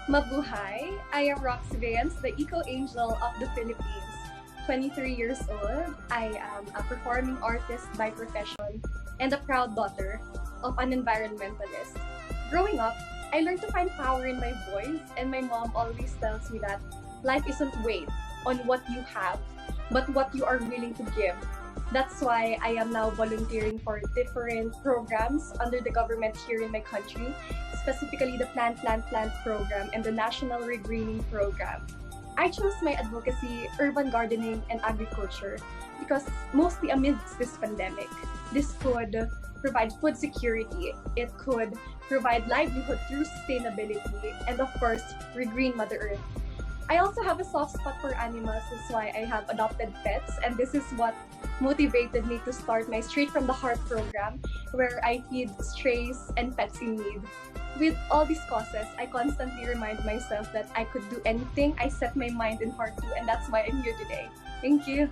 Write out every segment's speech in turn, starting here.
Mabuhay! I am Roxoe Baeyens, the eco-angel of the Philippines. 23 years old, I am a performing artist by profession and a proud daughter of an environmentalist. Growing up, I learned to find power in my voice, and my mom always tells me that life isn't weighed on what you have, but what you are willing to give. That's why I am now volunteering for different programs under the government here in my country, specifically the Plant Plant Plant program and the National Regreening program. I chose my advocacy, urban gardening, and agriculture because mostly amidst this pandemic, this could provide food security, it could provide livelihood through sustainability, and of course, regreen Mother Earth. I also have a soft spot for animals, that's why I have adopted pets, and this is what motivated me to start my Straight from the Heart program, where I feed strays and pets in need. With all these causes, I constantly remind myself that I could do anything I set my mind and heart to, and that's why I'm here today. Thank you.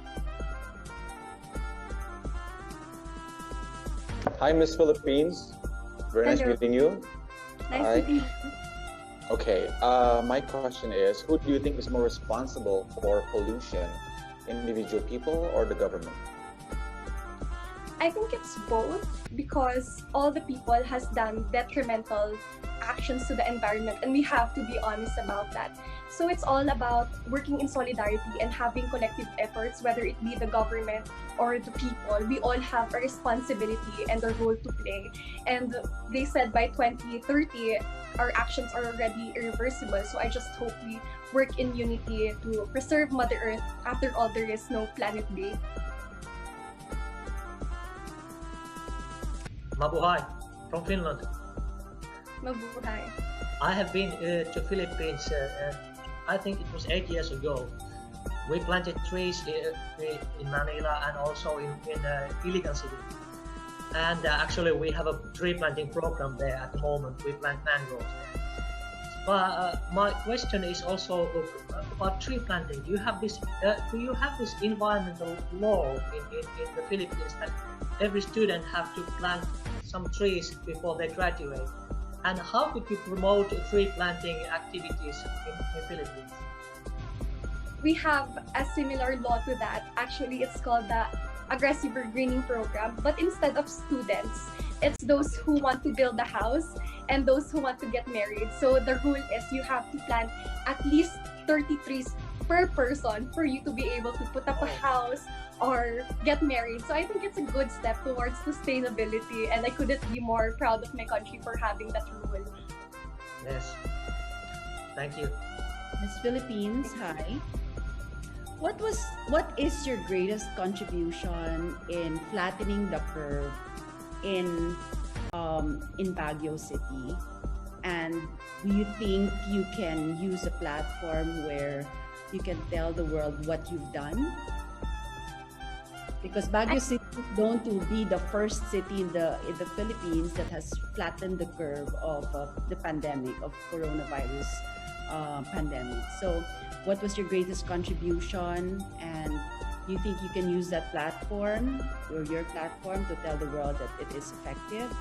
Hi, Miss Philippines. Very nice Hello. meeting you. Nice Hi. to meet you. Okay, my question is, who do you think is more responsible for pollution, individual people or the government? I think it's both because all the people has done detrimental actions to the environment and we have to be honest about that. So it's all about working in solidarity and having collective efforts, whether it be the government or the people. We all have a responsibility and a role to play. And they said by 2030, our actions are already irreversible. So I just hope we work in unity to preserve Mother Earth. After all, there is no planet B. Mabuhay from Finland. Mabuhay. I have been to Philippines. I think it was 8 years ago. We planted trees in Manila and also in Iligan City. And actually, we have a tree planting program there at the moment. We plant mangroves there. But my question is also about tree planting. Do you have this? Do you have this environmental law in the Philippines that every student have to plant some trees before they graduate? And how could you promote tree planting activities in Philippines? We have a similar law to that. Actually, it's called the aggressive greening program. But instead of students, it's those who want to build a house and those who want to get married. So the rule is you have to plant at least 30 trees per person for you to be able to put up a house or get married. So I think it's a good step towards sustainability, and I couldn't be more proud of my country for having that rule. Yes. Thank you. Miss Philippines, hi. What is your greatest contribution in flattening the curve in Baguio City? And do you think you can use a platform where you can tell the world what you've done? Because Baguio City is known to be the first city in the Philippines that has flattened the curve of the pandemic of coronavirus pandemic. So, what was your greatest contribution, and do you think you can use that platform or your platform to tell the world that it is effective?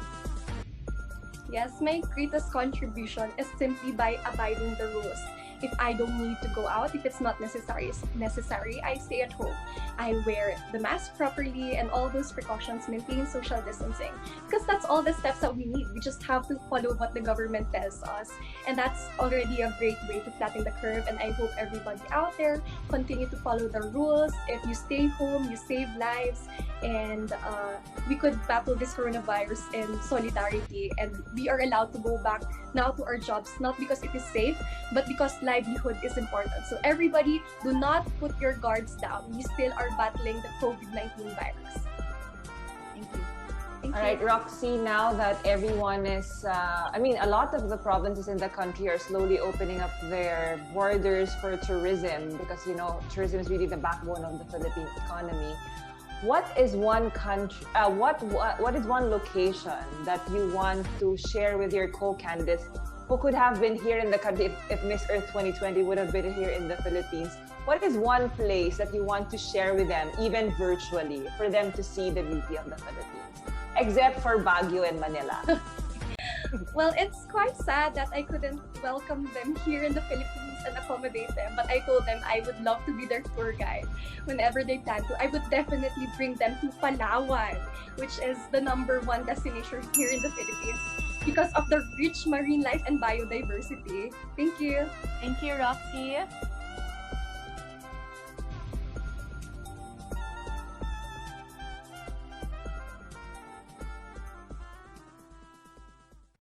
Yes, my greatest contribution is simply by abiding the rules. If I don't need to go out, if it's not necessary, I stay at home. I wear the mask properly and all those precautions, maintain social distancing. Because that's all the steps that we need. We just have to follow what the government tells us. And that's already a great way to flatten the curve. And I hope everybody out there continue to follow the rules. If you stay home, you save lives. And we could battle this coronavirus in solidarity. And we are allowed to go back now to our jobs, not because it is safe, but because livelihood is important. So everybody, do not put your guards down. We still are battling the COVID-19 virus. Thank you. Thank All you. right, Roxy, now that everyone is, a lot of the provinces in the country are slowly opening up their borders for tourism because, tourism is really the backbone of the Philippine economy. What is one country, what is one location that you want to share with your co-candidates who could have been here in the country if Miss Earth 2020 would have been here in the Philippines? What is one place that you want to share with them, even virtually, for them to see the beauty of the Philippines? Except for Baguio and Manila. Well, it's quite sad that I couldn't welcome them here in the Philippines and accommodate them. But I told them I would love to be their tour guide whenever they plan to. I would definitely bring them to Palawan, which is the #1 destination here in the Philippines because of the rich marine life and biodiversity. Thank you. Thank you, Roxy.